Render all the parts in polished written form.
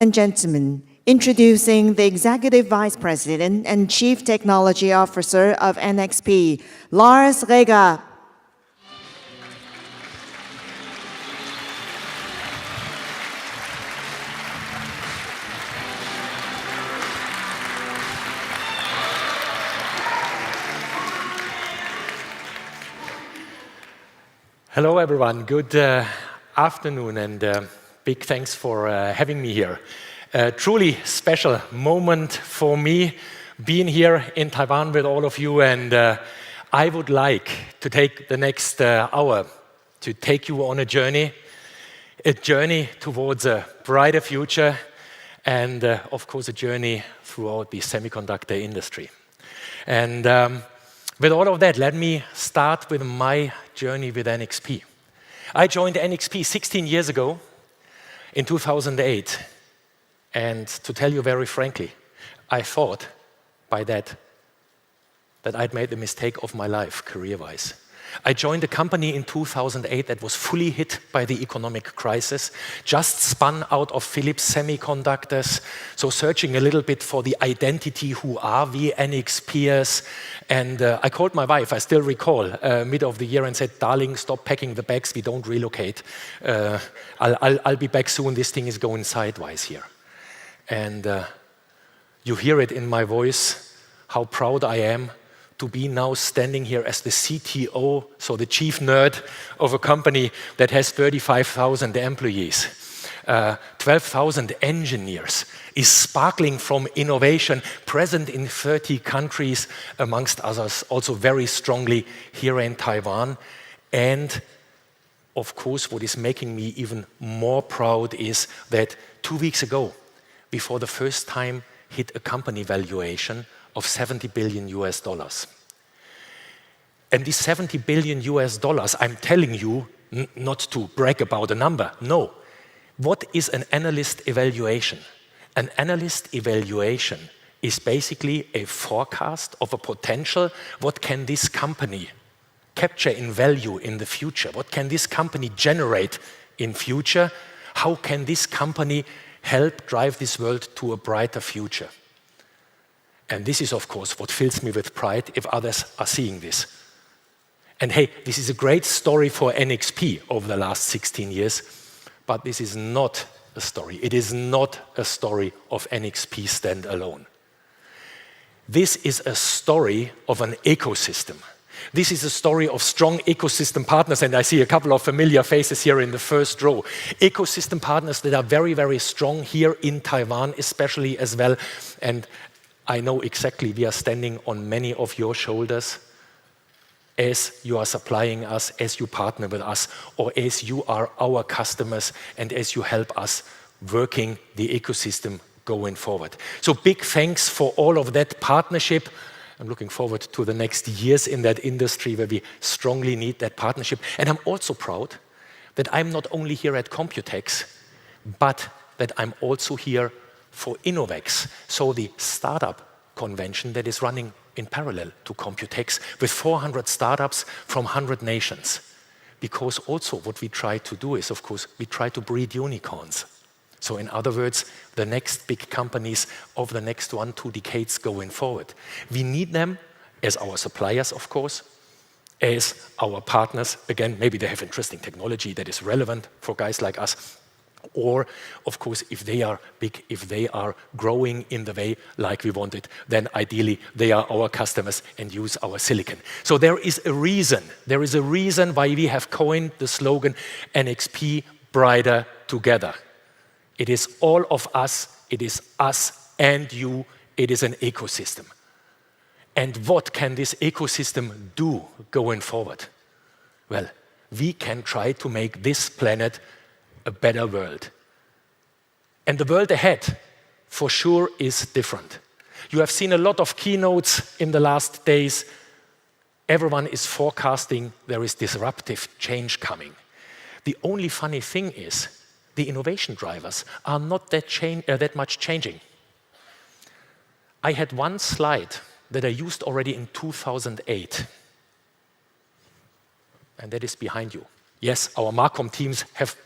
and gentlemen, introducing the Executive Vice President and Chief Technology Officer of NXP, Lars Reger. Hello, everyone. Good afternoon, and big thanks for having me here. A truly special moment for me being here in Taiwan with all of you, and I would like to take the next hour to take you on a journey towards a brighter future, and of course a journey throughout the semiconductor industry. And with all of that, let me start with my journey with NXP. I joined NXP 16 years ago in 2008. And to tell you very frankly, I thought by that I'd made the mistake of my life career-wise. I joined a company in 2008 that was fully hit by the economic crisis, just spun out of Philips Semiconductors, so searching a little bit for the identity, who are we NXPers. And I called my wife, I still recall, mid of the year and said, darling, stop packing the bags, we don't relocate. I'll be back soon, this thing is going sideways here. And you hear it in my voice, how proud I am to be now standing here as the CTO, so the chief nerd of a company that has 35,000 employees, 12,000 engineers, is sparkling from innovation, present in 30 countries, amongst others, also very strongly here in Taiwan. And of course, what is making me even more proud is that 2 weeks ago, before the first time hit a company valuation of $70 billion. And these $70 billion, I'm telling you, not to brag about a number, no. What is an analyst evaluation? An analyst evaluation is basically a forecast of a potential. What can this company capture in value in the future? What can this company generate in future? How can this company help drive this world to a brighter future? And this is, of course, what fills me with pride if others are seeing this. And hey, this is a great story for NXP over the last 16 years, but this is not a story. It is not a story of NXP standalone. This is a story of an ecosystem. This is a story of strong ecosystem partners, and I see a couple of familiar faces here in the first row. Ecosystem partners that are very, very strong here in Taiwan, especially as well. And I know exactly we are standing on many of your shoulders as you are supplying us, as you partner with us, or as you are our customers, and as you help us working the ecosystem going forward. So big thanks for all of that partnership. I'm looking forward to the next years in that industry where we strongly need that partnership. And I'm also proud that I'm not only here at COMPUTEX, but that I'm also here for Innovex, so the startup convention that is running in parallel to COMPUTEX with 400 startups from 100 nations. Because also what we try to do is, of course, we try to breed unicorns. So in other words, the next big companies of the next 1-2 decades going forward. We need them as our suppliers, of course, as our partners. Again, maybe they have interesting technology that is relevant for guys like us. Or, of course, if they are big, if they are growing in the way like we want it, then ideally they are our customers and use our silicon. So there is a reason why we have coined the slogan NXP Brighter Together. It is all of us, it is us and you, it is an ecosystem. And what can this ecosystem do going forward? Well, we can try to make this planet a better world. And the world ahead, for sure, is different. You have seen a lot of keynotes in the last days. Everyone is forecasting there is disruptive change coming. The only funny thing is the innovation drivers are not that much changing. I had one slide that I used already in 2008, and that is behind you. Yes, our Marcom teams have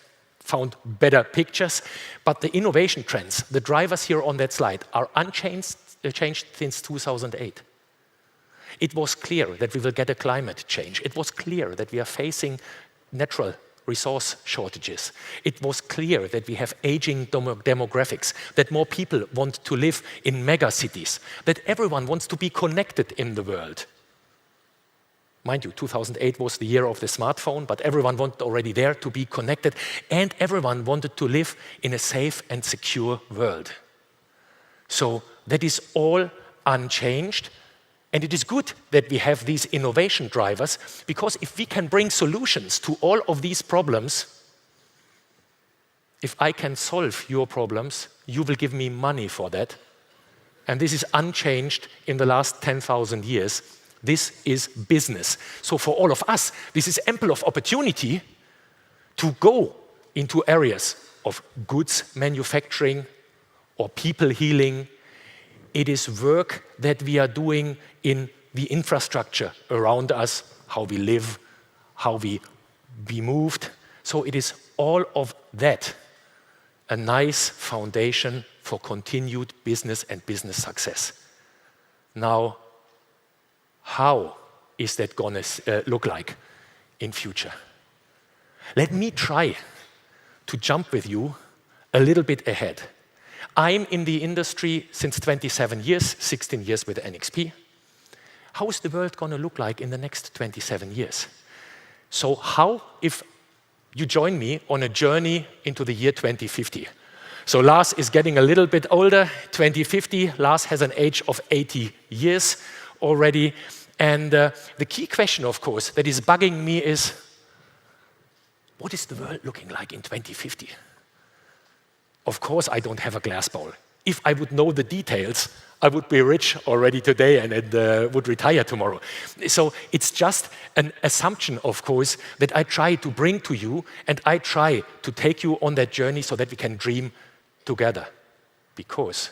found better pictures. But the innovation trends, the drivers here on that slide, are unchanged changed since 2008. It was clear that we will get a climate change. It was clear that we are facing natural resource shortages. It was clear that we have aging demographics, that more people want to live in mega cities, that everyone wants to be connected in the world. Mind you, 2008 was the year of the smartphone, but everyone wanted already there to be connected, and everyone wanted to live in a safe and secure world. So that is all unchanged. And it is good that we have these innovation drivers, because if we can bring solutions to all of these problems, if I can solve your problems, you will give me money for that. And this is unchanged in the last 10,000 years. This is business. So for all of us, this is ample of opportunity to go into areas of goods manufacturing or people healing. It is work that we are doing in the infrastructure around us, how we live, how we be moved. So it is all of that, a nice foundation for continued business and business success. Now, how is that going to look like in future? Let me try to jump with you a little bit ahead. I'm in the industry since 27 years, 16 years with NXP. How is the world going to look like in the next 27 years? So how if you join me on a journey into the year 2050? So Lars is getting a little bit older, 2050. Lars has an age of 80 years already. And the key question, of course, that is bugging me is, what is the world looking like in 2050? Of course, I don't have a glass ball. If I would know the details, I would be rich already today and would retire tomorrow. So it's just an assumption, of course, that I try to bring to you, and I try to take you on that journey so that we can dream together. Because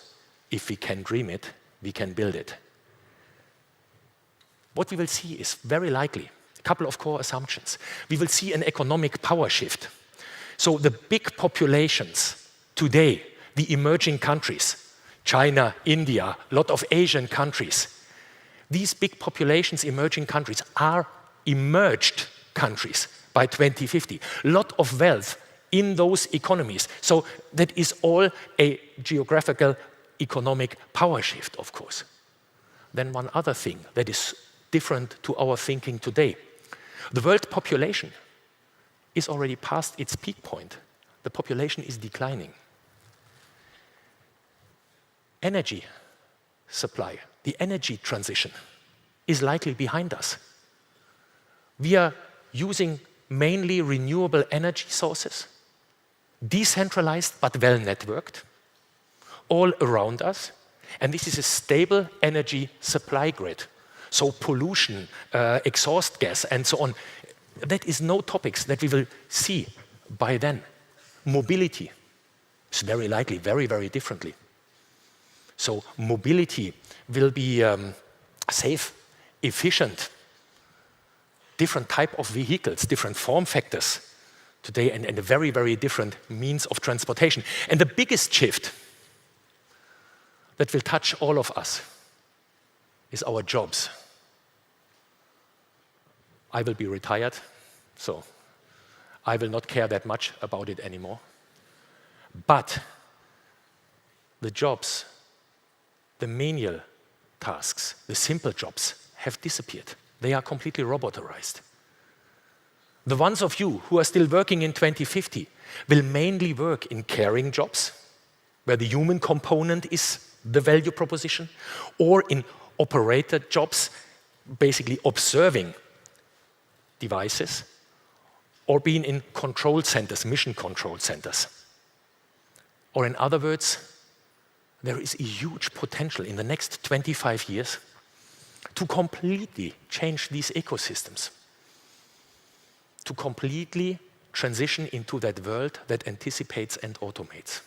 if we can dream it, we can build it. What we will see is very likely a couple of core assumptions. We will see an economic power shift. So the big populations today, the emerging countries, China, India, a lot of Asian countries, these big populations, emerging countries, are emerged countries by 2050. A lot of wealth in those economies. So that is all a geographical economic power shift, of course. Then one other thing that is different to our thinking today. The world population is already past its peak point. The population is declining. Energy supply, the energy transition, is likely behind us. We are using mainly renewable energy sources, decentralized but well networked, all around us, and this is a stable energy supply grid. So pollution, exhaust gas, and so on, that is no topics that we will see by then. Mobility is very likely very, very differently. So mobility will be safe, efficient, different type of vehicles, different form factors today, and a very, very different means of transportation. And the biggest shift that will touch all of us is our jobs. I will be retired, so I will not care that much about it anymore. But the jobs, the menial tasks, the simple jobs have disappeared. They are completely robotarized. The ones of you who are still working in 2050 will mainly work in caring jobs, where the human component is the value proposition, or in operator jobs, basically observing devices, or being in control centers, mission control centers. Or in other words, there is a huge potential in the next 25 years to completely change these ecosystems, to completely transition into that world that anticipates and automates.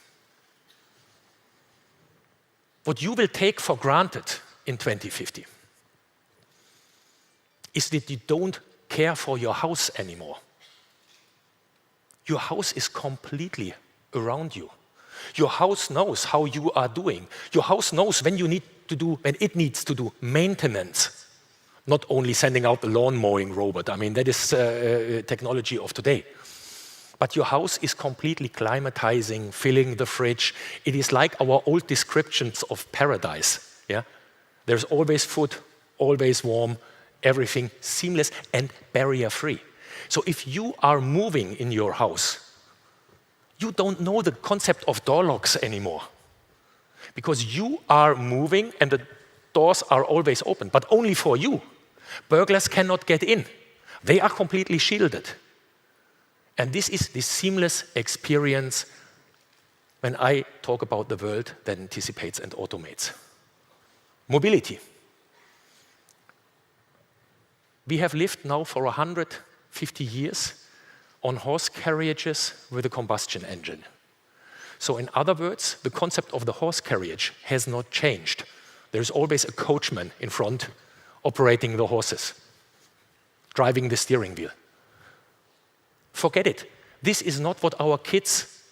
What you will take for granted in 2050 is that you don't care for your house anymore. Your house is completely around you. Your house knows how you are doing. Your house knows when it needs to do maintenance. Not only sending out the lawn mowing robot. I mean, that is technology of today. But your house is completely climatizing, filling the fridge. It is like our old descriptions of paradise. Yeah? There's always food, always warm, everything seamless and barrier-free. So if you are moving in your house, you don't know the concept of door locks anymore. Because you are moving and the doors are always open, but only for you. Burglars cannot get in. They are completely shielded. And this is the seamless experience when I talk about the world that anticipates and automates. Mobility. We have lived now for 150 years on horse carriages with a combustion engine. So in other words, the concept of the horse carriage has not changed. There's always a coachman in front operating the horses, driving the steering wheel. Forget it. This is not what our kids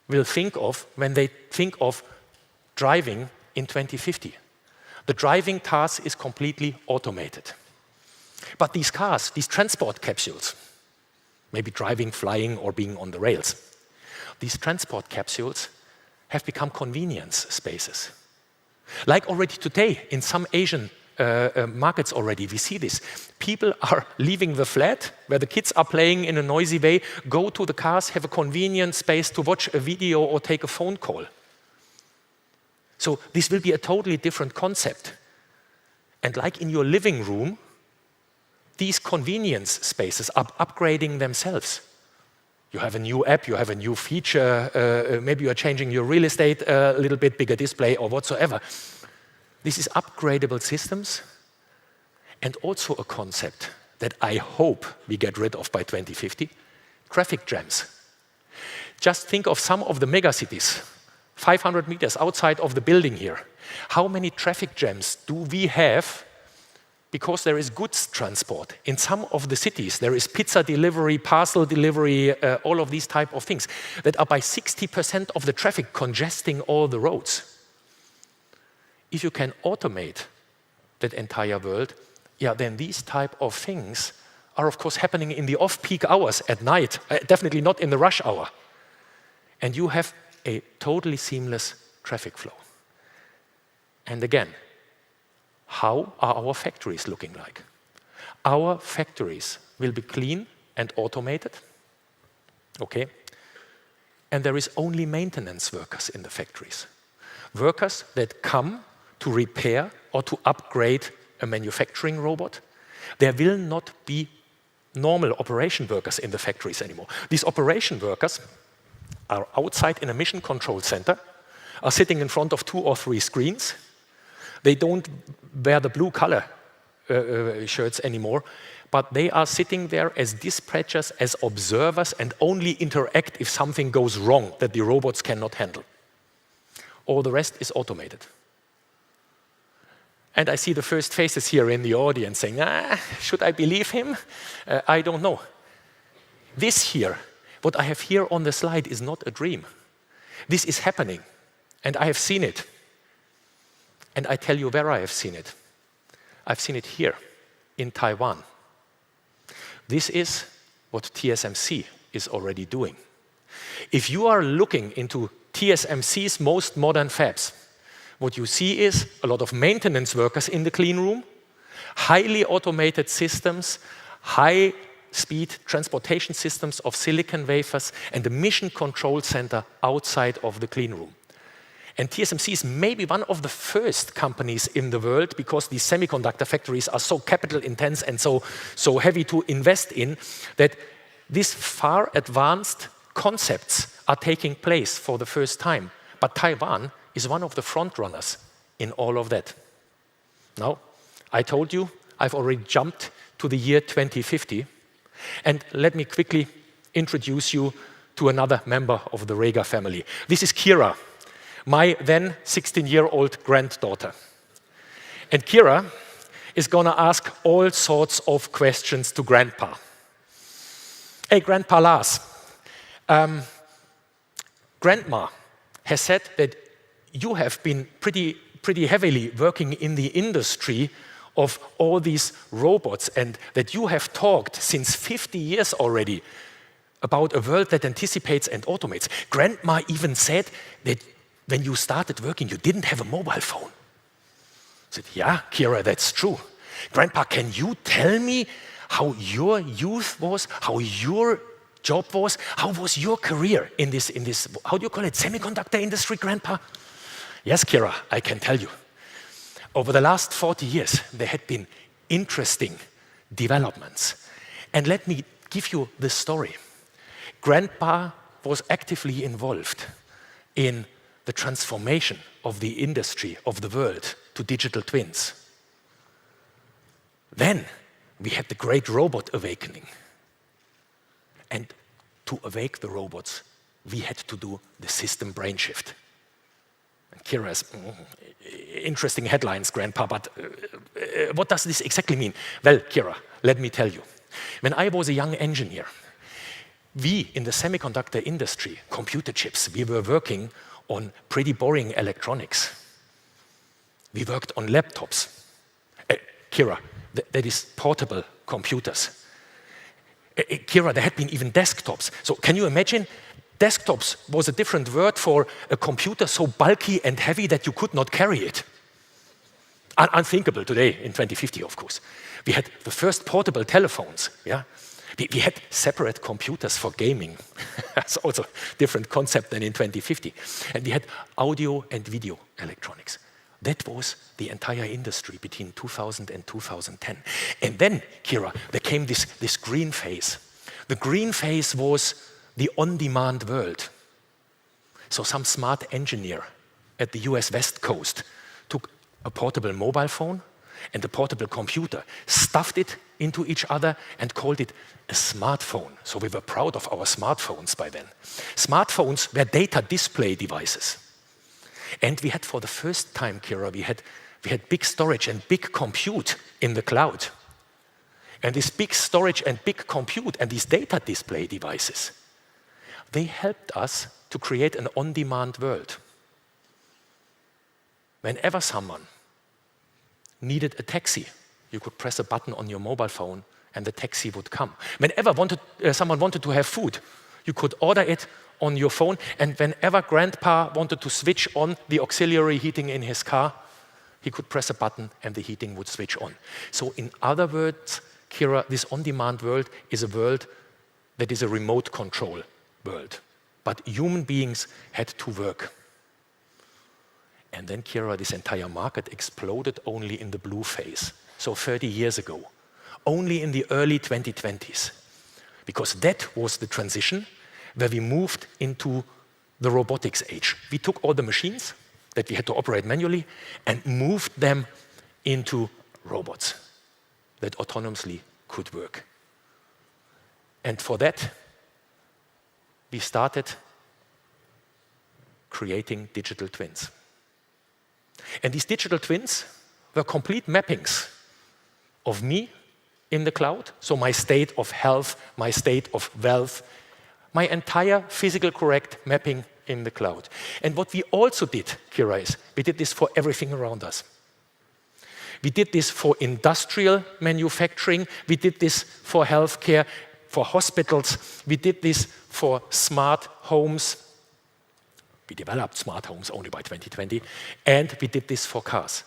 will think of when they think of driving in 2050. The driving task is completely automated. But these cars, these transport capsules, maybe driving, flying, or being on the rails, these transport capsules have become convenience spaces. Like already today in some Asian markets already, we see this. People are leaving the flat where the kids are playing in a noisy way, go to the cars, have a convenient space to watch a video or take a phone call. So this will be a totally different concept. And like in your living room, these convenience spaces are upgrading themselves. You have a new app, you have a new feature, maybe you are changing your real estate a little bit, bigger display or whatsoever. This is upgradable systems and also a concept that I hope we get rid of by 2050, traffic jams. Just think of some of the megacities, 500 meters outside of the building here. How many traffic jams do we have because there is goods transport? In some of the cities, there is pizza delivery, parcel delivery, all of these type of things that are by 60% of the traffic congesting all the roads. If you can automate that entire world, yeah, then these type of things are of course happening in the off-peak hours at night, definitely not in the rush hour. And you have a totally seamless traffic flow. And again, how are our factories looking like? Our factories will be clean and automated, okay? And there is only maintenance workers in the factories. Workers that come to repair or to upgrade a manufacturing robot. There will not be normal operation workers in the factories anymore. These operation workers are outside in a mission control center, are sitting in front of 2 or 3 screens. They don't wear the blue color shirts anymore, but they are sitting there as dispatchers, as observers, and only interact if something goes wrong that the robots cannot handle. All the rest is automated. And I see the first faces here in the audience saying, should I believe him? I don't know. This here, what I have here on the slide is not a dream. This is happening, and I have seen it. And I tell you where I have seen it. I've seen it here, in Taiwan. This is what TSMC is already doing. If you are looking into TSMC's most modern fabs, what you see is a lot of maintenance workers in the clean room, highly automated systems, high-speed transportation systems of silicon wafers, and a mission control center outside of the clean room. And TSMC is maybe one of the first companies in the world, because these semiconductor factories are so capital intense and so heavy to invest in, that these far advanced concepts are taking place for the first time. But Taiwan is one of the front runners in all of that. Now, I told you I've already jumped to the year 2050, and let me quickly introduce you to another member of the Reger family. This is Kira, my then 16-year-old granddaughter. And Kira is gonna ask all sorts of questions to Grandpa. Hey, Grandpa Lars, Grandma has said that you have been pretty heavily working in the industry of all these robots, and that you have talked since 50 years already about a world that anticipates and automates. Grandma even said that when you started working, you didn't have a mobile phone. I said, yeah, Kira, that's true. Grandpa, can you tell me how your youth was, how your job was, how was your career in this, how do you call it, semiconductor industry, Grandpa? Yes, Kira, I can tell you. Over the last 40 years, there had been interesting developments. And let me give you the story. Grandpa was actively involved in the transformation of the industry, of the world, to digital twins. Then we had the great robot awakening. And to awake the robots, we had to do the system brain shift. And Kira's interesting headlines, Grandpa, but what does this exactly mean? Well, Kira, let me tell you. When I was a young engineer, we in the semiconductor industry, computer chips, we were working on pretty boring electronics. We worked on laptops. Kira, that is portable computers. Kira, there had been even desktops. So can you imagine? Desktops was a different word for a computer so bulky and heavy that you could not carry it. Unthinkable today in 2050, of course. We had the first portable telephones. Yeah, we had separate computers for gaming. That's also a different concept than in 2050. And we had audio and video electronics. That was the entire industry between 2000 and 2010. And then, Kira, there came this green phase. The green phase was the on-demand world. So some smart engineer at the US West Coast took a portable mobile phone and a portable computer, stuffed it into each other and called it a smartphone. So we were proud of our smartphones by then. Smartphones were data display devices. And we had, for the first time, Kira, we had big storage and big compute in the cloud. And this big storage and big compute and these data display devices, they helped us to create an on-demand world. Whenever someone needed a taxi, you could press a button on your mobile phone and the taxi would come. Whenever someone wanted to have food, you could order it on your phone, and whenever Grandpa wanted to switch on the auxiliary heating in his car, he could press a button and the heating would switch on. So in other words, Kira, this on-demand world is a world that is a remote control world. But human beings had to work. And then, Kira, this entire market exploded only in the blue phase. So 30 years ago, only in the early 2020s. Because that was the transition where we moved into the robotics age. We took all the machines that we had to operate manually and moved them into robots that autonomously could work. And for that, we started creating digital twins. And these digital twins were complete mappings of me in the cloud, so my state of health, my state of wealth, my entire physical correct mapping in the cloud. And what we also did, Kira, is we did this for everything around us. We did this for industrial manufacturing, we did this for healthcare, for hospitals, we did this for smart homes. We developed smart homes only by 2020, and we did this for cars.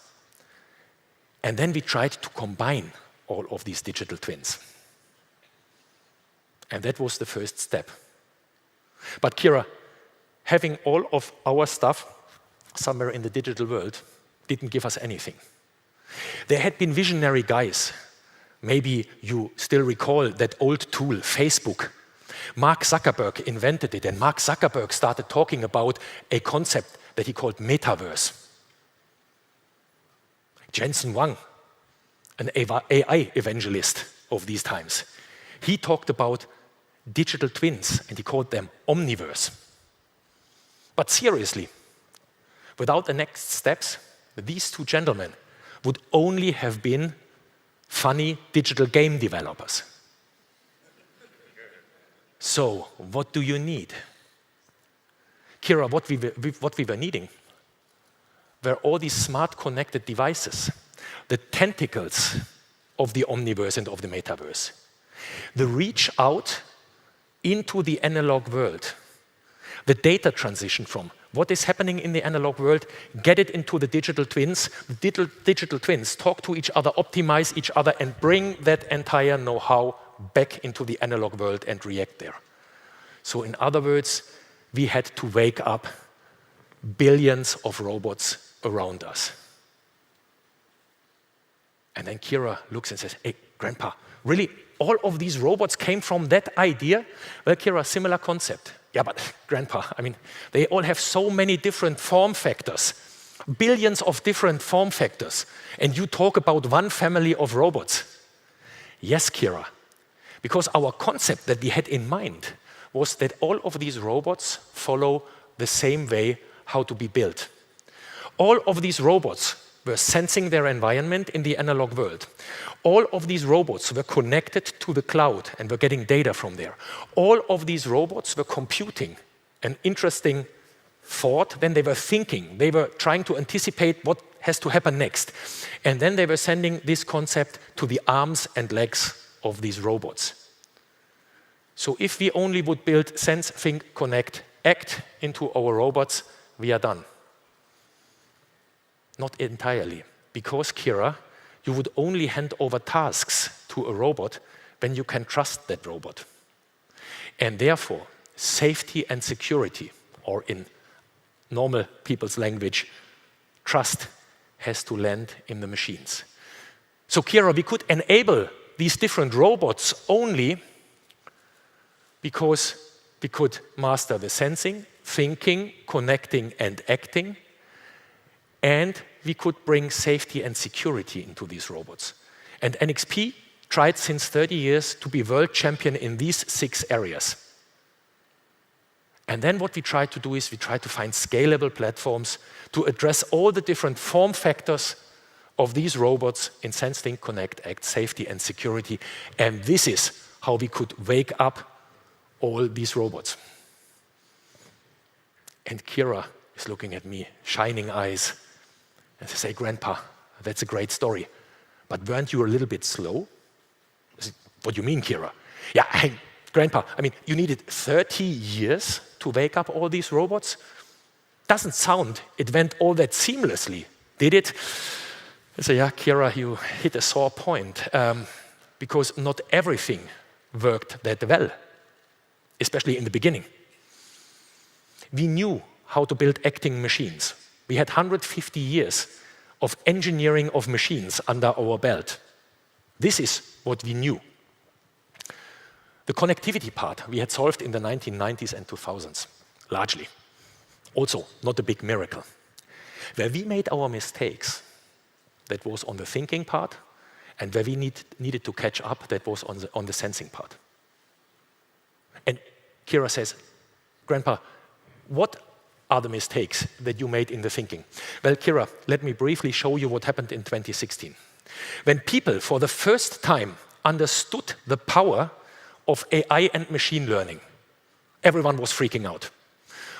And then we tried to combine all of these digital twins. And that was the first step. But Kira, having all of our stuff somewhere in the digital world didn't give us anything. There had been visionary guys. Maybe you still recall that old tool, Facebook. Mark Zuckerberg invented it, and Mark Zuckerberg started talking about a concept that he called metaverse. Jensen Huang, an AI evangelist of these times, he talked about digital twins, and he called them omniverse. But seriously, without the next steps, these two gentlemen would only have been funny digital game developers. So, what do you need? Kira, what we were needing were all these smart connected devices, the tentacles of the omniverse and of the metaverse, the reach out into the analog world, the data transition from what is happening in the analog world, get it into the digital twins. The digital twins talk to each other, optimize each other, and bring that entire know-how back into the analog world and react there. So in other words, we had to wake up billions of robots around us. And then Kira looks and says, hey, Grandpa, really, all of these robots came from that idea? Well, Kira, similar concept. Yeah, but Grandpa, I mean, they all have so many different form factors, billions of different form factors, and you talk about one family of robots. Yes, Kira, because our concept that we had in mind was that all of these robots follow the same way how to be built. All of these robots were sensing their environment in the analog world. All of these robots were connected to the cloud and were getting data from there. All of these robots were computing an interesting thought. Then they were thinking. They were trying to anticipate what has to happen next. And then they were sending this concept to the arms and legs of these robots. So if we only would build sense, think, connect, act into our robots, we are done. Not entirely, because Kira, you would only hand over tasks to a robot when you can trust that robot. And therefore, safety and security, or in normal people's language, trust has to land in the machines. So Kira, we could enable these different robots only because we could master the sensing, thinking, connecting, and acting, and we could bring safety and security into these robots. And NXP tried since 30 years to be world champion in these 6 areas. And then what we tried to do is we tried to find scalable platforms to address all the different form factors of these robots in sense, think, connect, act, safety, and security. And this is how we could wake up all these robots. And Kira is looking at me, shining eyes, and they say, Grandpa, that's a great story, but weren't you a little bit slow? I said, what do you mean, Kira? Yeah, hey, Grandpa, I mean, you needed 30 years to wake up all these robots? Doesn't sound it went all that seamlessly, did it? I say, yeah, Kira, you hit a sore point, because not everything worked that well, especially in the beginning. We knew how to build acting machines. We had 150 years of engineering of machines under our belt. This is what we knew. The connectivity part we had solved in the 1990s and 2000s, largely. Also, not a big miracle. Where we made our mistakes, that was on the thinking part, and where we needed to catch up, that was on the sensing part. And Kira says, Grandpa, what are the mistakes that you made in the thinking? Well, Kira, let me briefly show you what happened in 2016. When people, for the first time, understood the power of AI and machine learning, everyone was freaking out.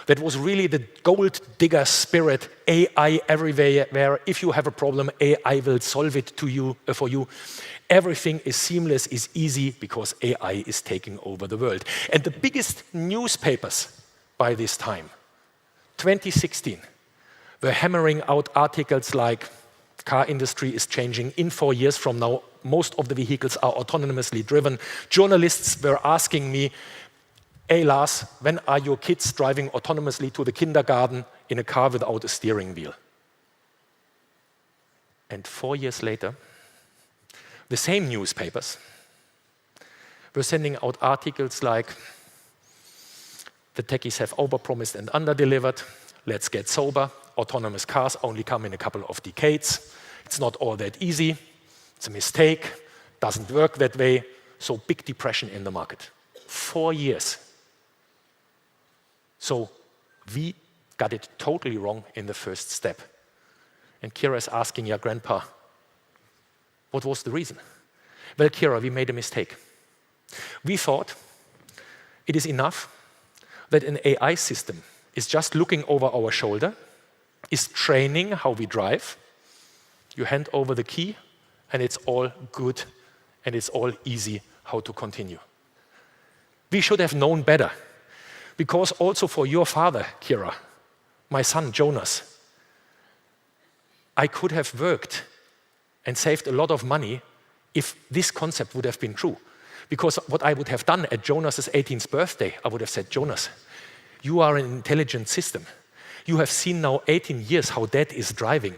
That was really the gold digger spirit, AI everywhere, where if you have a problem, AI will solve it for you. Everything is seamless, is easy, because AI is taking over the world. And the biggest newspapers by this time, 2016, were hammering out articles like, car industry is changing. In 4 years from now, most of the vehicles are autonomously driven. Journalists were asking me, hey Lars, when are your kids driving autonomously to the kindergarten in a car without a steering wheel? And 4 years later, the same newspapers were sending out articles like, the techies have overpromised and underdelivered, let's get sober, autonomous cars only come in a couple of decades, it's not all that easy, it's a mistake, doesn't work that way, so big depression in the market. 4 years. So we got it totally wrong in the first step. And Kira is asking, yeah, Grandpa, what was the reason? Well, Kira, we made a mistake. We thought it is enough that an AI system is just looking over our shoulder, is training how we drive. You hand over the key, and it's all good, and it's all easy how to continue. We should have known better, because also for your father, Kira, my son, Jonas, I could have worked and saved a lot of money if this concept would have been true. Because what I would have done at Jonas's 18th birthday, I would have said, Jonas, you are an intelligent system. You have seen now 18 years how Dad is driving.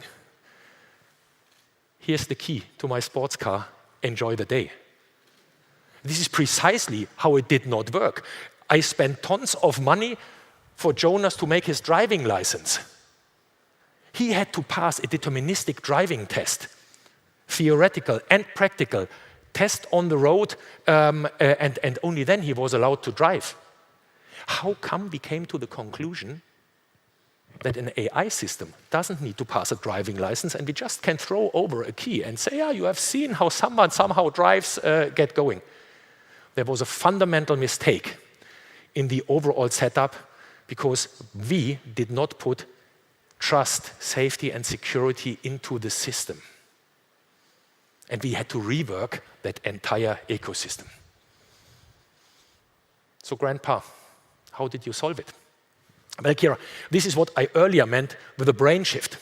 Here's the key to my sports car. Enjoy the day. This is precisely how it did not work. I spent tons of money for Jonas to make his driving license. He had to pass a deterministic driving test, theoretical and practical, test on the road, and only then he was allowed to drive. How come we came to the conclusion that an AI system doesn't need to pass a driving license and we just can throw over a key and say, yeah, you have seen how someone somehow drives, get going. There was a fundamental mistake in the overall setup because we did not put trust, safety, and security into the system. And we had to rework that entire ecosystem. So, Grandpa, how did you solve it? Well, Kira, this is what I earlier meant with the brain shift.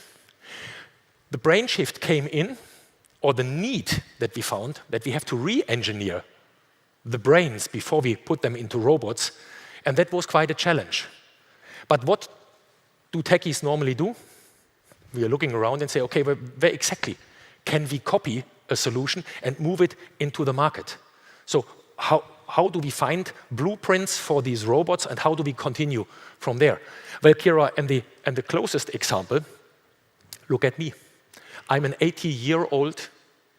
The brain shift came in, or the need that we found, that we have to re-engineer the brains before we put them into robots, and that was quite a challenge. But what do techies normally do? We are looking around and say, okay, well, where exactly can we copy a solution and move it into the market? So how do we find blueprints for these robots, and how do we continue from there? Well, Kira, and the closest example, look at me. I'm an 80-year-old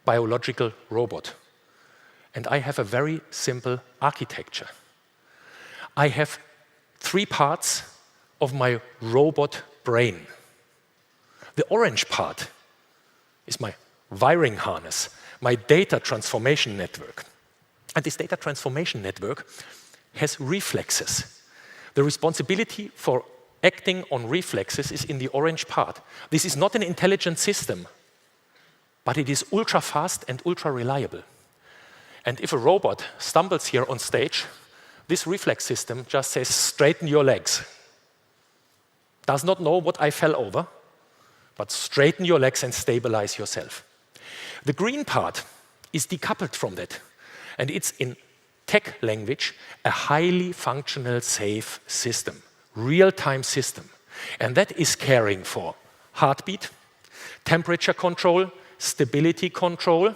biological robot, and I have a very simple architecture. I have 3 parts of my robot brain. The orange part is my wiring harness, my data transformation network. And this data transformation network has reflexes. The responsibility for acting on reflexes is in the orange part. This is not an intelligent system, but it is ultra fast and ultra reliable. And if a robot stumbles here on stage, this reflex system just says, straighten your legs. Does not know what I fell over, but straighten your legs and stabilize yourself. The green part is decoupled from that. And it's in tech language, a highly functional, safe system, real-time system. And that is caring for heartbeat, temperature control, stability control,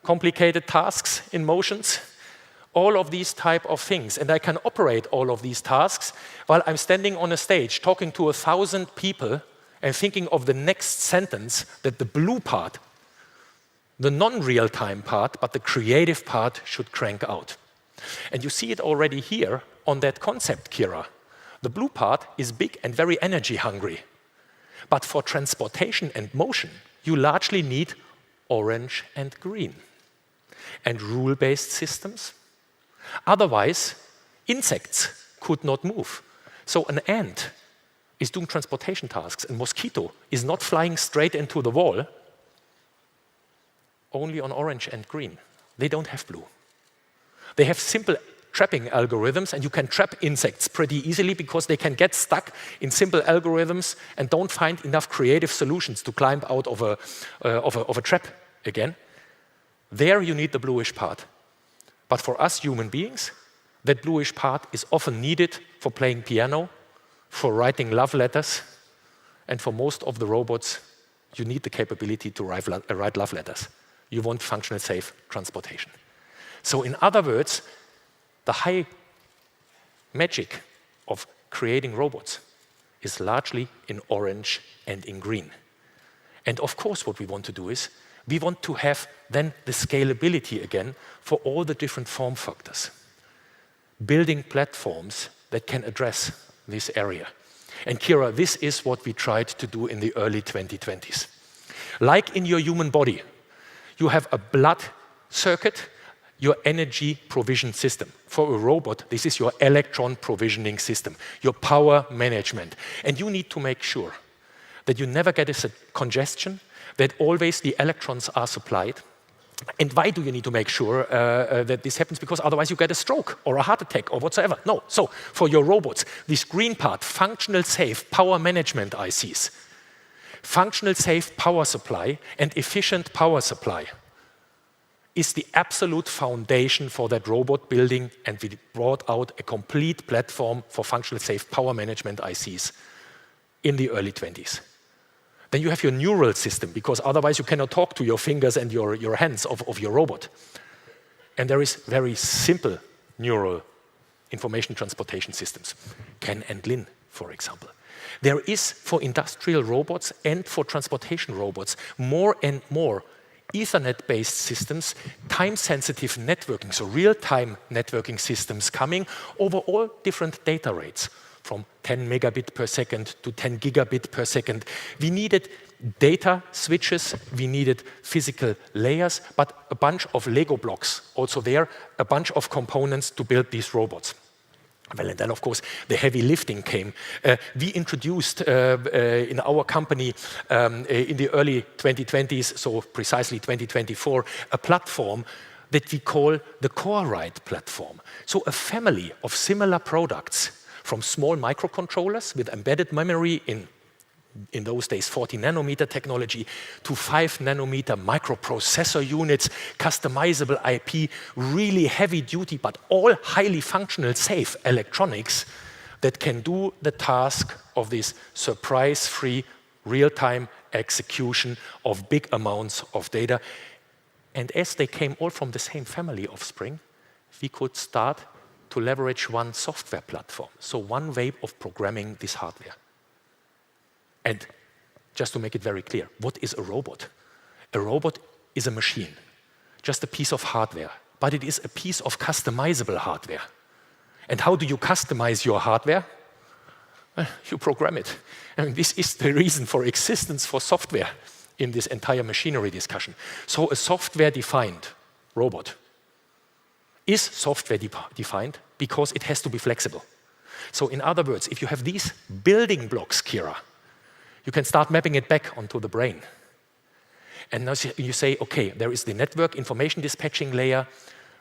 complicated tasks in motions, all of these type of things. And I can operate all of these tasks while I'm standing on a stage talking to 1,000 people and thinking of the next sentence that the blue part, the non-real-time part, but the creative part should crank out. And you see it already here on that concept, Kira. The blue part is big and very energy hungry. But for transportation and motion, you largely need orange and green. And rule-based systems. Otherwise, insects could not move. So an ant is doing transportation tasks, and mosquito is not flying straight into the wall, only on orange and green. They don't have blue. They have simple trapping algorithms, and you can trap insects pretty easily because they can get stuck in simple algorithms and don't find enough creative solutions to climb out of a trap again. There you need the bluish part. But for us human beings, that bluish part is often needed for playing piano, for writing love letters, and for most of the robots, you need the capability to write love letters. You want functional, safe transportation. So in other words, the high magic of creating robots is largely in orange and in green. And of course, what we want to do is, we want to have then the scalability again for all the different form factors. Building platforms that can address this area. And Kira, this is what we tried to do in the early 2020s. Like in your human body, you have a blood circuit, your energy provision system. For a robot, this is your electron provisioning system, your power management. And you need to make sure that you never get a congestion, that always the electrons are supplied. And why do you need to make sure that this happens? Because otherwise you get a stroke or a heart attack or whatsoever. No. So for your robots, this green part, functional safe power management ICs, functional safe power supply and efficient power supply is the absolute foundation for that robot building, and we brought out a complete platform for functional safe power management ICs in the early 20s. Then you have your neural system, because otherwise you cannot talk to your fingers and your hands of your robot. And there is very simple neural information transportation systems, Ken and Lin, for example. There is, for industrial robots and for transportation robots, more and more Ethernet-based systems, time-sensitive networking, so real-time networking systems coming over all different data rates, from 10 megabit per second to 10 gigabit per second. We needed data switches, we needed physical layers, but a bunch of Lego blocks also there, a bunch of components to build these robots. Well, and then, of course, the heavy lifting came. We introduced in our company in the early 2020s, so precisely 2024, a platform that we call the CoreRide platform. So a family of similar products, from small microcontrollers with embedded memory in those days 40 nanometer technology, to 5 nanometer microprocessor units, customizable IP, really heavy duty, but all highly functional, safe electronics that can do the task of this surprise-free, real-time execution of big amounts of data. And as they came all from the same family offspring, we could start to leverage one software platform, so one way of programming this hardware. And just to make it very clear, what is a robot? A robot is a machine, just a piece of hardware, but it is a piece of customizable hardware. And how do you customize your hardware? You program it. I mean, this is the reason for existence for software in this entire machinery discussion. So a software-defined robot is software-defined because it has to be flexible. So in other words, if you have these building blocks, Kira, you can start mapping it back onto the brain. And now you say, okay, there is the network information dispatching layer,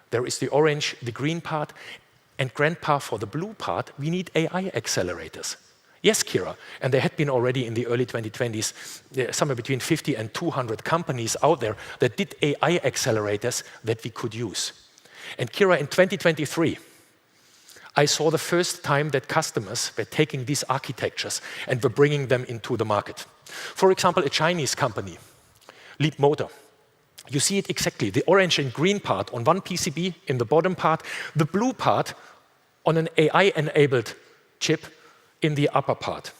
there is the orange, the green part, and grandpa for the blue part, we need AI accelerators. Yes, Kira, and there had been already in the early 2020s, somewhere between 50 and 200 companies out there that did AI accelerators that we could use. And Kira, in 2023, I saw the first time that customers were taking these architectures and were bringing them into the market. For example, a Chinese company, Leap Motor. You see it exactly, the orange and green part on one PCB in the bottom part, the blue part on an AI-enabled chip in the upper part.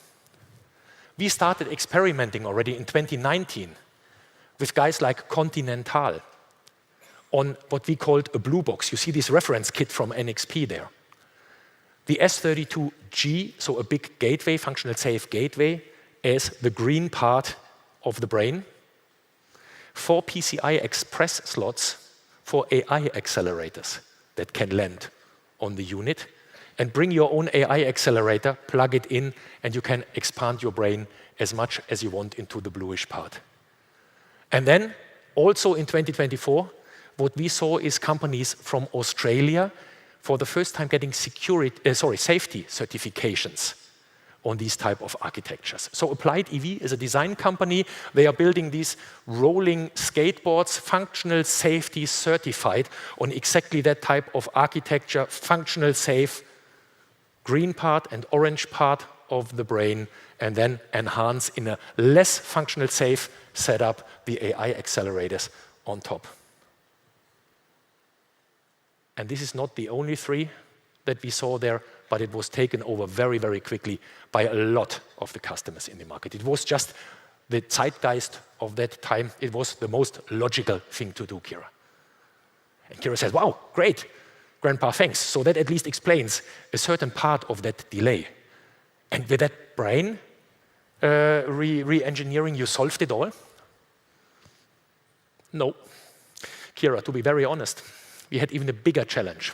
We started experimenting already in 2019 with guys like Continental on what we called a blue box. You see this reference kit from NXP there. The S32G, so a big gateway, functional safe gateway, as the green part of the brain. 4 PCI Express slots for AI accelerators that can land on the unit. And bring your own AI accelerator, plug it in, and you can expand your brain as much as you want into the bluish part. And then, also in 2024, what we saw is companies from Australia for the first time getting safety certifications on these type of architectures. So Applied EV is a design company. They are building these rolling skateboards, functional safety certified on exactly that type of architecture, functional safe, green part and orange part of the brain, and then enhance in a less functional safe setup the AI accelerators on top. And this is not the only 3 that we saw there, but it was taken over very, very quickly by a lot of the customers in the market. It was just the zeitgeist of that time. It was the most logical thing to do, Kira. And Kira says, wow, great, Grandpa, thanks. So that at least explains a certain part of that delay. And with that brain re-engineering, you solved it all? No. Kira, to be very honest, we had even a bigger challenge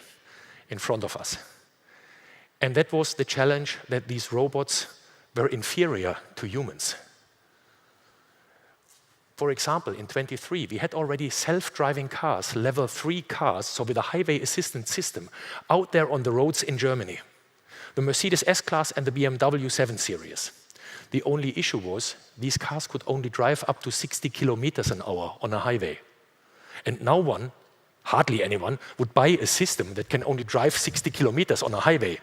in front of us. And that was the challenge that these robots were inferior to humans. For example, in 23, we had already self-driving cars, level 3 cars, so with a highway assistance system, out there on the roads in Germany. The Mercedes S-Class and the BMW 7 Series. The only issue was these cars could only drive up to 60 kilometers an hour on a highway. And no hardly anyone, would buy a system that can only drive 60 kilometers on a highway.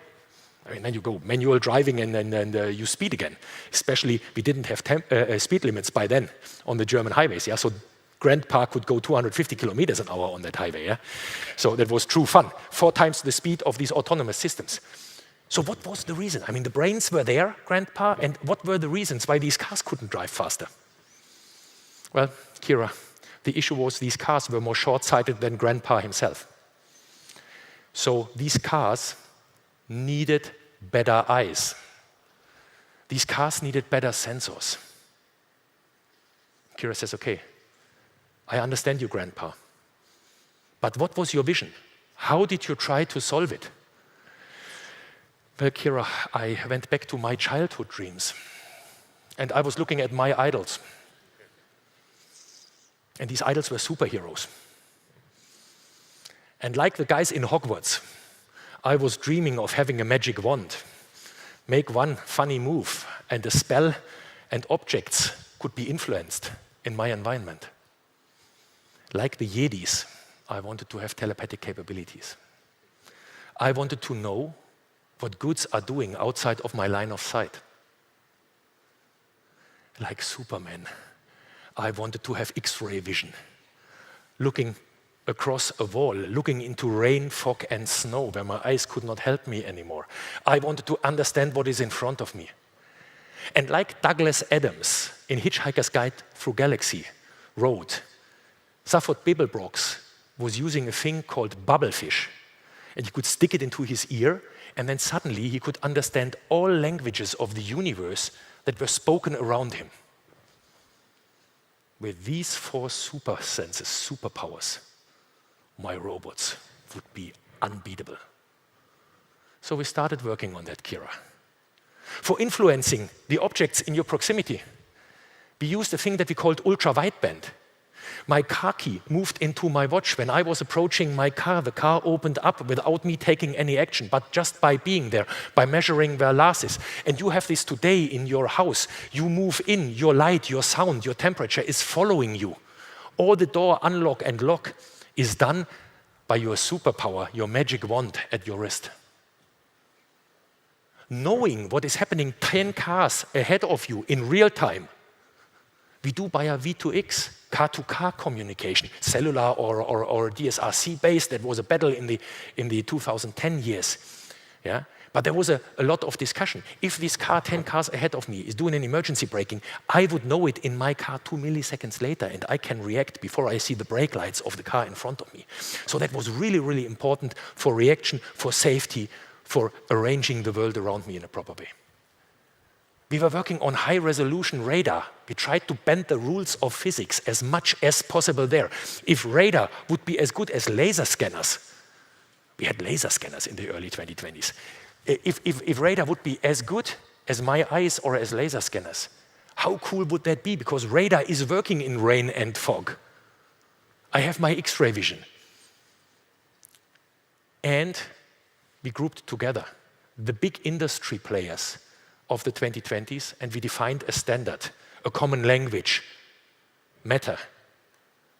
I mean, then you go manual driving and you speed again. Especially, we didn't have speed limits by then on the German highways. Yeah? So Grandpa could go 250 kilometers an hour on that highway. Yeah? So that was true fun. 4 times the speed of these autonomous systems. So what was the reason? I mean, the brains were there, Grandpa, and what were the reasons why these cars couldn't drive faster? Well, Kira, the issue was these cars were more short-sighted than Grandpa himself. So these cars needed better eyes. These cars needed better sensors. Kira says, okay, I understand you, Grandpa. But what was your vision? How did you try to solve it? Well, Kira, I went back to my childhood dreams. And I was looking at my idols. And these idols were superheroes. And like the guys in Hogwarts, I was dreaming of having a magic wand, make one funny move, and the spell and objects could be influenced in my environment. Like the Jedis, I wanted to have telepathic capabilities. I wanted to know what goods are doing outside of my line of sight. Like Superman, I wanted to have X-ray vision, looking across a wall, looking into rain, fog, and snow where my eyes could not help me anymore. I wanted to understand what is in front of me. And like Douglas Adams in Hitchhiker's Guide Through Galaxy wrote, Stafford Beeblebrox was using a thing called bubblefish, and he could stick it into his ear, and then suddenly he could understand all languages of the universe that were spoken around him. With these 4 super senses, superpowers, my robots would be unbeatable. So we started working on that, Kira. For influencing the objects in your proximity, we used a thing that we called ultra-wideband. My car key moved into my watch. When I was approaching my car, the car opened up without me taking any action, but just by being there, by measuring where Lars is. And you have this today in your house. You move in, your light, your sound, your temperature is following you. All the door unlock and lock is done by your superpower, your magic wand at your wrist. Knowing what is happening 10 cars ahead of you in real time, we do via V2X, car-to-car communication, cellular or DSRC based. That was a battle in the 2010 years. Yeah? But there was a lot of discussion. If this car 10 cars ahead of me is doing an emergency braking, I would know it in my car 2 milliseconds later, and I can react before I see the brake lights of the car in front of me. So that was really, really important for reaction, for safety, for arranging the world around me in a proper way. We were working on high-resolution radar. We tried to bend the rules of physics as much as possible there. If radar would be as good as laser scanners, we had laser scanners in the early 2020s. If radar would be as good as my eyes or as laser scanners, how cool would that be? Because radar is working in rain and fog. I have my X-ray vision. And we grouped together the big industry players of the 2020s, and we defined a standard, a common language, Matter,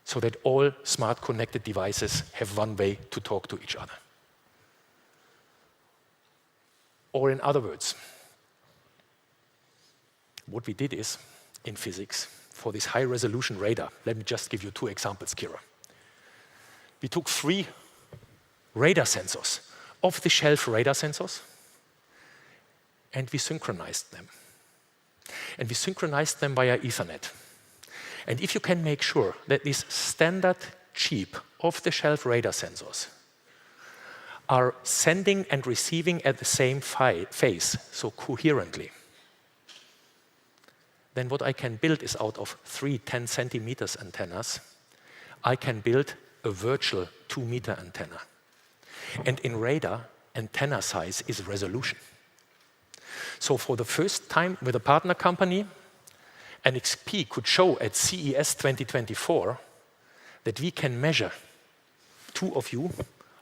so that all smart connected devices have one way to talk to each other. Or in other words, what we did is, in physics, for this high-resolution radar, let me just give you 2 examples, Kira. We took 3 radar sensors, off-the-shelf radar sensors, and we synchronized them. And we synchronized them via Ethernet. And if you can make sure that these standard, cheap, off-the-shelf radar sensors are sending and receiving at the same phase, so coherently, then what I can build is out of 3 10 centimeters antennas, I can build a virtual 2-meter antenna. And in radar, antenna size is resolution. So for the first time with a partner company, NXP could show at CES 2024 that we can measure two of you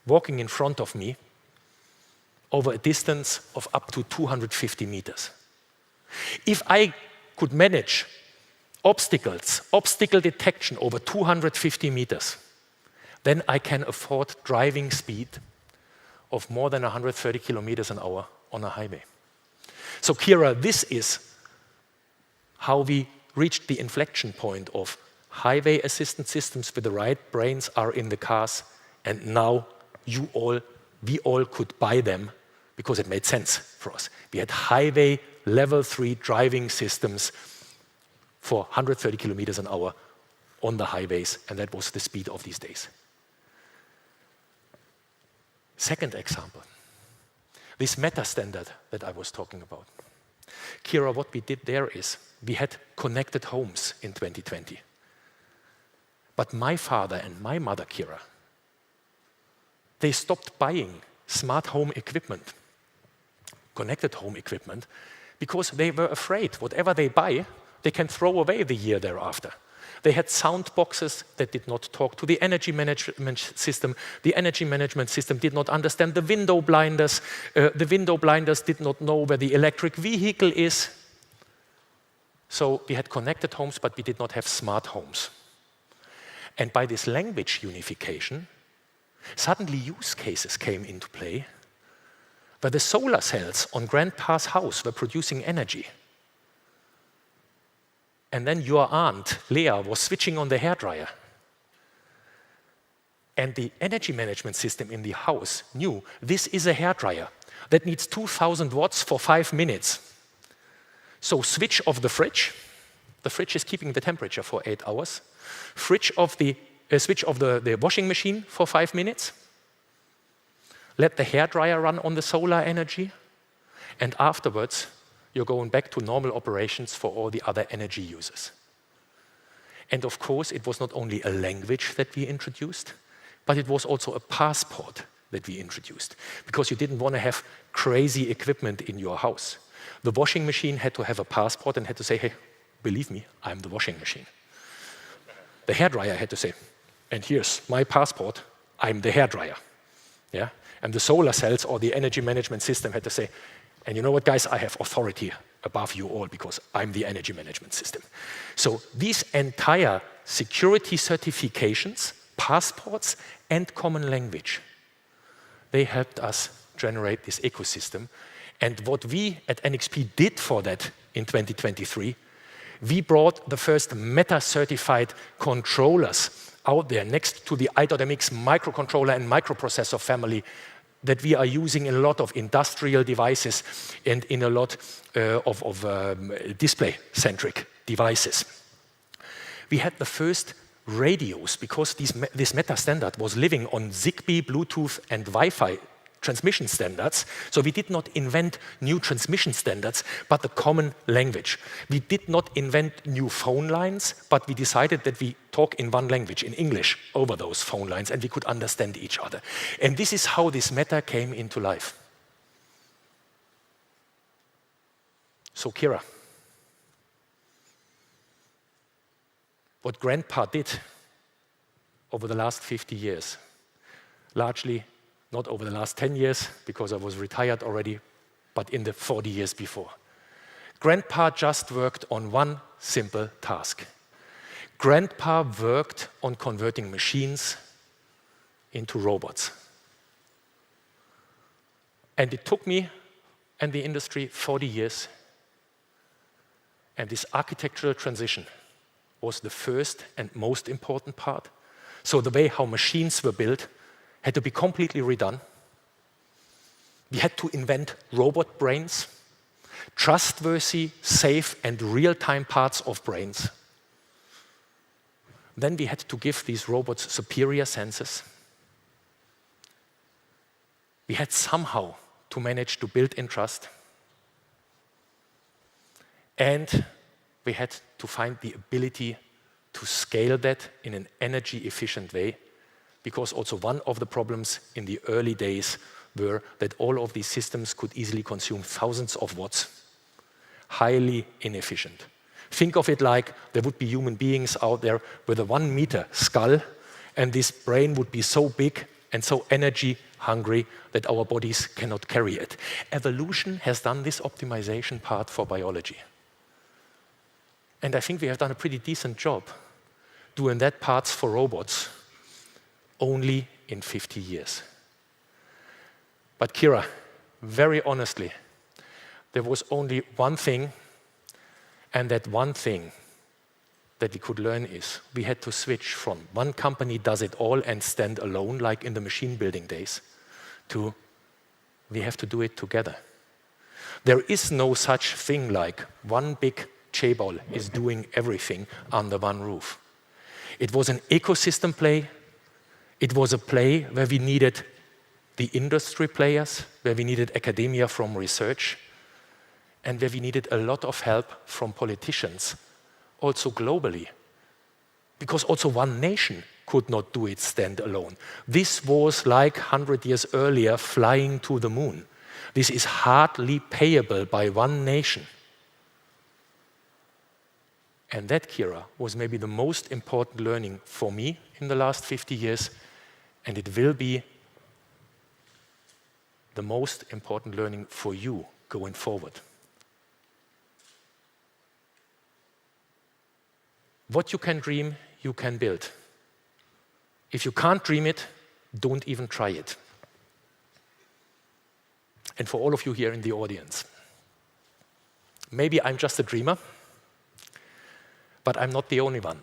walking in front of me over a distance of up to 250 meters. If I could manage obstacle detection over 250 meters, then I can afford driving speed of more than 130 kilometers an hour on a highway. So Kira, this is how we reached the inflection point of highway assistance systems with the right brains are in the cars, and now we all could buy them because it made sense for us. We had highway level 3 driving systems for 130 kilometers an hour on the highways, and that was the speed of these days. Second example, this meta standard that I was talking about. Kira, what we did there is we had connected homes in 2020. But my father and my mother, Kira, they stopped buying smart home equipment, connected home equipment, because they were afraid whatever they buy, they can throw away the year thereafter. They had sound boxes that did not talk to the energy management system. The energy management system did not understand the window blinders. The window blinders did not know where the electric vehicle is. So we had connected homes, but we did not have smart homes. And by this language unification, suddenly use cases came into play where the solar cells on grandpa's house were producing energy. And then your aunt, Leah, was switching on the hairdryer. And the energy management system in the house knew this is a hairdryer that needs 2,000 watts for 5 minutes. So switch off the fridge. The fridge is keeping the temperature for 8 hours. Switch off the washing machine for 5 minutes. Let the hairdryer run on the solar energy. And afterwards, you're going back to normal operations for all the other energy users. And of course, it was not only a language that we introduced, but it was also a passport that we introduced, because you didn't want to have crazy equipment in your house. The washing machine had to have a passport and had to say, hey, believe me, I'm the washing machine. The hairdryer had to say, and here's my passport, I'm the hairdryer. Yeah? And the solar cells or the energy management system had to say, and you know what, guys, I have authority above you all because I'm the energy management system. So these entire security certifications, passports, and common language, they helped us generate this ecosystem. And what we at NXP did for that in 2023, we brought the first Meta-certified controllers out there next to the i.MX microcontroller and microprocessor family that we are using in a lot of industrial devices and in a lot of display-centric devices. We had the first radios, because this Meta standard was living on Zigbee, Bluetooth, and Wi-Fi transmission standards. So we did not invent new transmission standards, but the common language. We did not invent new phone lines, but we decided that we talk in one language, in English, over those phone lines, and we could understand each other. And this is how this Meta came into life. So Kira, what Grandpa did over the last 50 years, largely not over the last 10 years, because I was retired already, but in the 40 years before. Grandpa just worked on one simple task. Grandpa worked on converting machines into robots. And it took me and the industry 40 years. And this architectural transition was the first and most important part. So the way how machines were built had to be completely redone. We had to invent robot brains, trustworthy, safe, and real-time parts of brains. Then we had to give these robots superior senses. We had somehow to manage to build in trust. And we had to find the ability to scale that in an energy-efficient way because also one of the problems in the early days were that all of these systems could easily consume thousands of watts, highly inefficient. Think of it like there would be human beings out there with a 1 meter skull, and this brain would be so big and so energy hungry that our bodies cannot carry it. Evolution has done this optimization part for biology. And I think we have done a pretty decent job doing that parts for robots only in 50 years. But Kira, very honestly, there was only one thing, and that one thing that we could learn is we had to switch from one company does it all and stand alone, like in the machine building days, to we have to do it together. There is no such thing like one big chaebol is doing everything under one roof. It was an ecosystem play. It was a play where we needed the industry players, where we needed academia from research, and where we needed a lot of help from politicians, also globally. Because also one nation could not do it standalone. This was like 100 years earlier flying to the moon. This is hardly payable by one nation. And that, Kira, was maybe the most important learning for me in the last 50 years, and it will be the most important learning for you going forward. What you can dream, you can build. If you can't dream it, don't even try it. And for all of you here in the audience, maybe I'm just a dreamer, but I'm not the only one.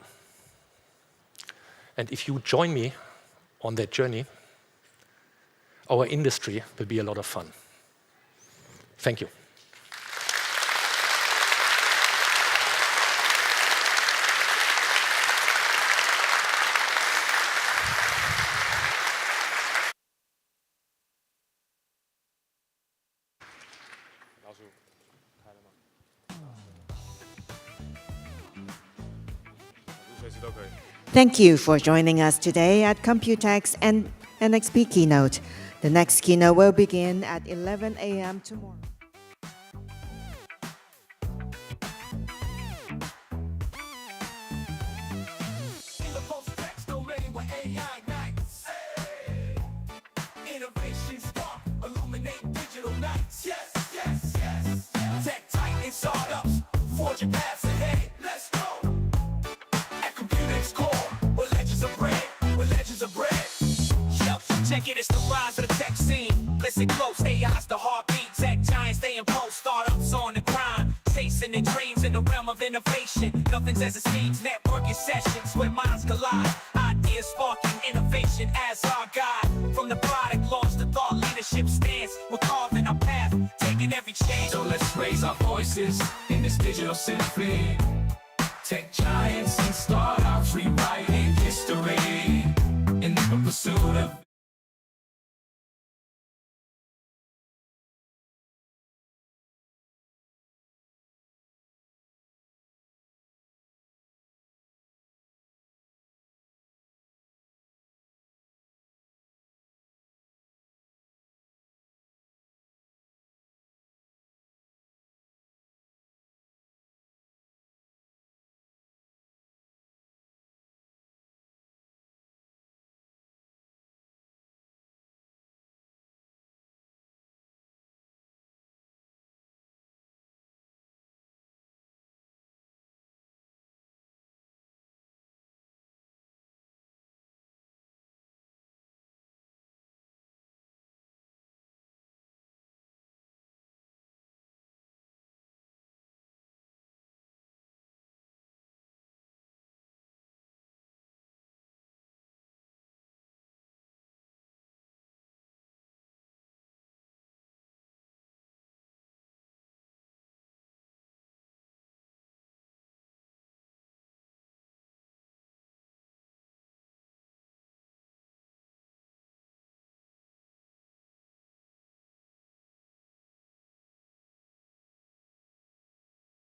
And if you join me on that journey, our industry will be a lot of fun. Thank you. Thank you for joining us today at COMPUTEX and NXP Keynote. The next keynote will begin at 11 a.m. tomorrow. Innovation spark, illuminate digital nights. Yes, yes, yes. Tech titan startups, forging paths ahead. Let's go. At COMPUTEX core, where legends are bred, where legends are bred. Yo, check it, it's the rise of the tech scene. Listen close, AI's the heartbeat. Tech giants, they impose startups on the grind. Chasing their dreams in the realm of innovation. Nothing's as it seems, networking sessions where minds collide. Ideas sparking innovation as our guide. From the product launch to thought leadership stance, we're carving our path, taking every change. So let's raise our voices in this digital symphony. Tech giants and startups rewriting history in the pursuit of